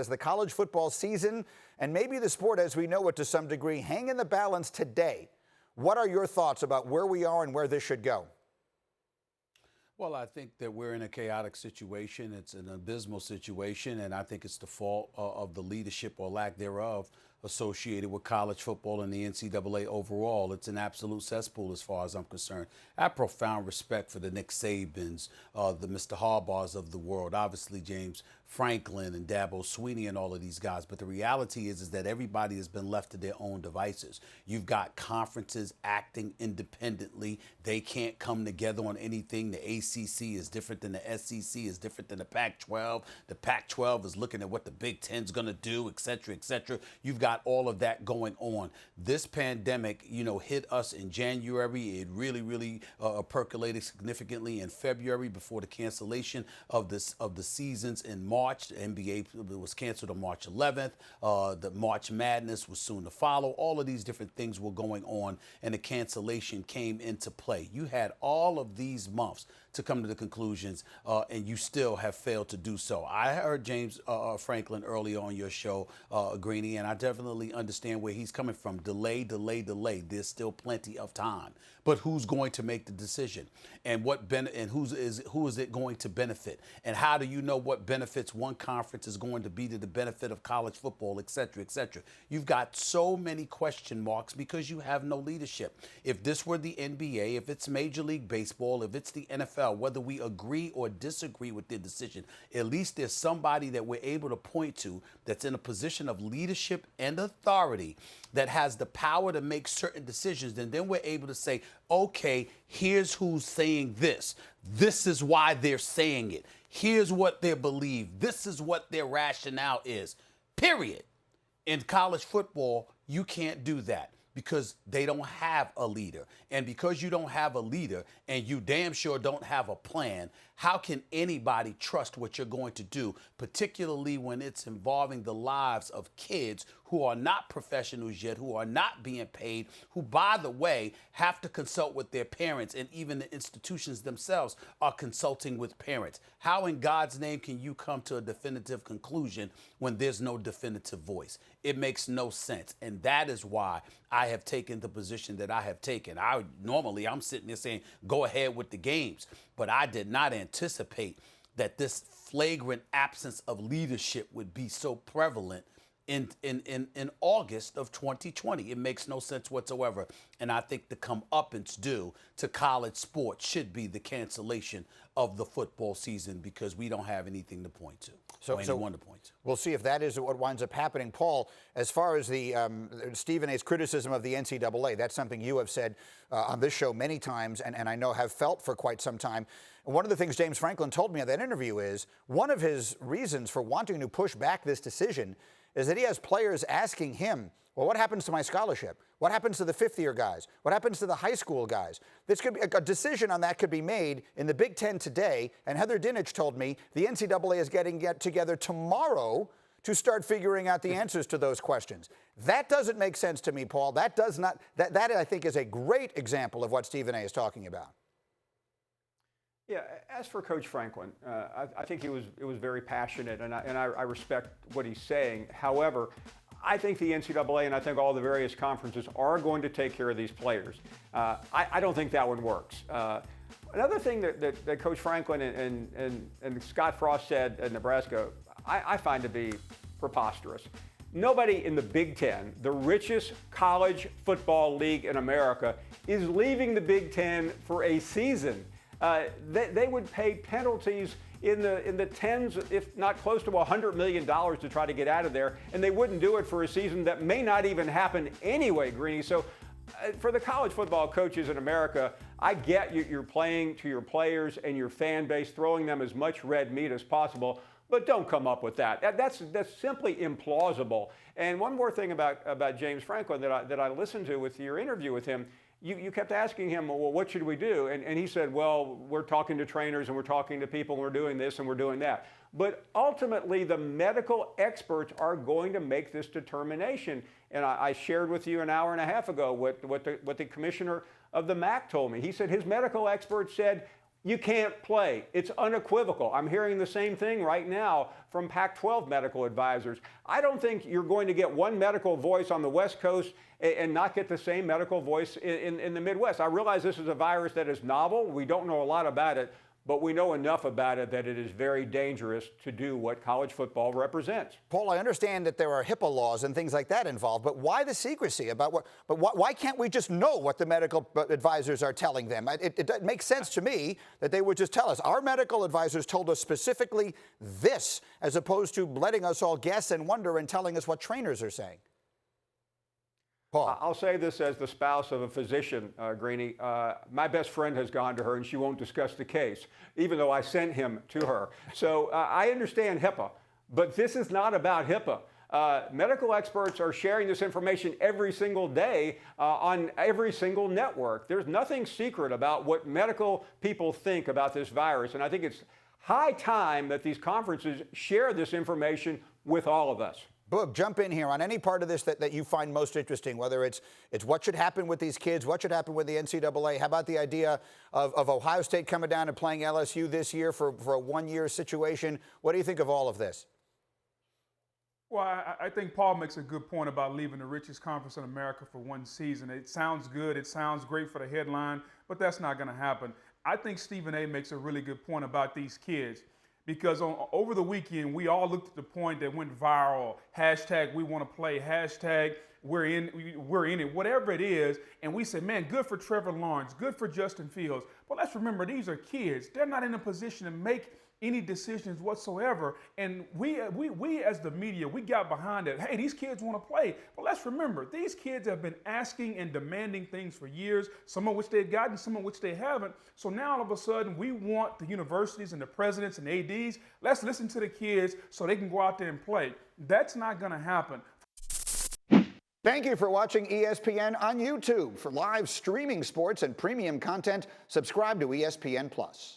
As the college football season and maybe the sport as we know it to some degree hang in the balance today, what are your thoughts about where we are and where this should go? Well, I think that we're in a chaotic situation. It's an abysmal situation, and I think it's the fault of the leadership or lack thereof associated with college football and the NCAA overall. It's an absolute cesspool as far as I'm concerned. I have profound respect for the Nick Sabans, the Mr. Harbaughs of the world, obviously James Franklin and Dabo Swinney and all of these guys. But the reality is that everybody has been left to their own devices. You've got conferences acting independently. They can't come together on anything. The ACC is different than the SEC, is different than the Pac-12. The Pac-12 is looking at what the Big Ten's going to do, et cetera, et cetera. You've got all of that going on. This pandemic, hit us in January. It really percolated significantly in February before the cancellation of the seasons in March. The NBA was canceled on March 11th. The March Madness was soon to follow. All of these different things were going on, and the cancellation came into play. You had all of these months to come to the conclusions, and you still have failed to do so. I heard James Franklin earlier on your show, Greeny, and I definitely understand where he's coming from. Delay. There's still plenty of time. But who's going to make the decision? And who is it going to benefit? And how do you know what benefits one conference is going to be to the benefit of college football, et cetera, et cetera? You've got so many question marks because you have no leadership. If this were the NBA, if it's Major League Baseball, if it's the NFL, whether we agree or disagree with their decision, at least there's somebody that we're able to point to that's in a position of leadership and authority that has the power to make certain decisions. And then we're able to say, okay, here's who's saying this. This is why they're saying it. Here's what they believe. This is what their rationale is. Period. In college football, you can't do that because they don't have a leader. And because you don't have a leader and you damn sure don't have a plan, how can anybody trust what you're going to do, particularly when it's involving the lives of kids who are not professionals yet, who are not being paid, who, by the way, have to consult with their parents, and even the institutions themselves are consulting with parents. How in God's name can you come to a definitive conclusion when there's no definitive voice? It makes no sense. And that is why I have taken the position that I have taken. I'm sitting there saying, go ahead with the games. But I did not anticipate that this flagrant absence of leadership would be so prevalent in August of 2020. It makes no sense whatsoever. And I think the comeuppance due to college sports should be the cancellation of the football season because we don't have anything to point to. Anyone to point to. We'll see if that is what winds up happening. Paul, as far as the Stephen A's criticism of the NCAA, that's something you have said on this show many times and I know have felt for quite some time. And one of the things James Franklin told me at that interview is one of his reasons for wanting to push back this decision is that he has players asking him, well, what happens to my scholarship? What happens to the fifth-year guys? What happens to the high school guys? This could be a decision on that could be made in the Big Ten today. And Heather Dinich told me the NCAA is getting together tomorrow to start figuring out the answers to those questions. That doesn't make sense to me, Paul. That does not. That I think is a great example of what Stephen A is talking about. Yeah, as for Coach Franklin, I think it was very passionate, and I respect what he's saying. However, I think the NCAA and I think all the various conferences are going to take care of these players. I don't think that one works. Another thing that Coach Franklin and Scott Frost said at Nebraska, I find to be preposterous. Nobody in the Big Ten, the richest college football league in America, is leaving the Big Ten for a season. They would pay penalties in the tens, if not close to $100 million to try to get out of there, and they wouldn't do it for a season that may not even happen anyway, Greeny. So for the college football coaches in America, I get you're playing to your players and your fan base, throwing them as much red meat as possible, but don't come up with that. That's simply implausible. And one more thing about James Franklin that I listened to with your interview with him. You kept asking him, well, what should we do? And he said, well, we're talking to trainers and we're talking to people and we're doing this and we're doing that. But ultimately, the medical experts are going to make this determination. And I shared with you an hour and a half ago what the commissioner of the MAC told me. He said his medical expert said you can't play. It's unequivocal. I'm hearing the same thing right now from Pac-12 medical advisors. I don't think you're going to get one medical voice on the West Coast and not get the same medical voice in the Midwest. I realize this is a virus that is novel. We don't know a lot about it, but we know enough about it that it is very dangerous to do what college football represents. Paul, I understand that there are HIPAA laws and things like that involved, but why the secrecy about what? But why can't we just know what the medical advisors are telling them? It makes sense to me that they would just tell us. Our medical advisors told us specifically this, as opposed to letting us all guess and wonder and telling us what trainers are saying. Paul. I'll say this as the spouse of a physician, Greeny. My best friend has gone to her, and she won't discuss the case, even though I sent him to her. So I understand HIPAA, but this is not about HIPAA. Medical experts are sharing this information every single day on every single network. There's nothing secret about what medical people think about this virus, and I think it's high time that these conferences share this information with all of us. Boog, jump in here on any part of this that you find most interesting, whether it's what should happen with these kids, what should happen with the NCAA. How about the idea of Ohio State coming down and playing LSU this year for a one-year situation? What do you think of all of this? Well, I think Paul makes a good point about leaving the richest conference in America for one season. It sounds good. It sounds great for the headline, but that's not going to happen. I think Stephen A. makes a really good point about these kids. Because over the weekend, we all looked at the point that went viral, hashtag we want to play, hashtag we're in it, whatever it is, and we said, man, good for Trevor Lawrence, good for Justin Fields. But let's remember, these are kids. They're not in a position to make any decisions whatsoever. And we as the media, we got behind it. Hey, these kids want to play. But let's remember, these kids have been asking and demanding things for years, some of which they've gotten, some of which they haven't. So now all of a sudden, we want the universities and the presidents and ADs, let's listen to the kids so they can go out there and play. That's not going to happen. Thank you for watching ESPN on YouTube. For live streaming sports and premium content, subscribe to ESPN+.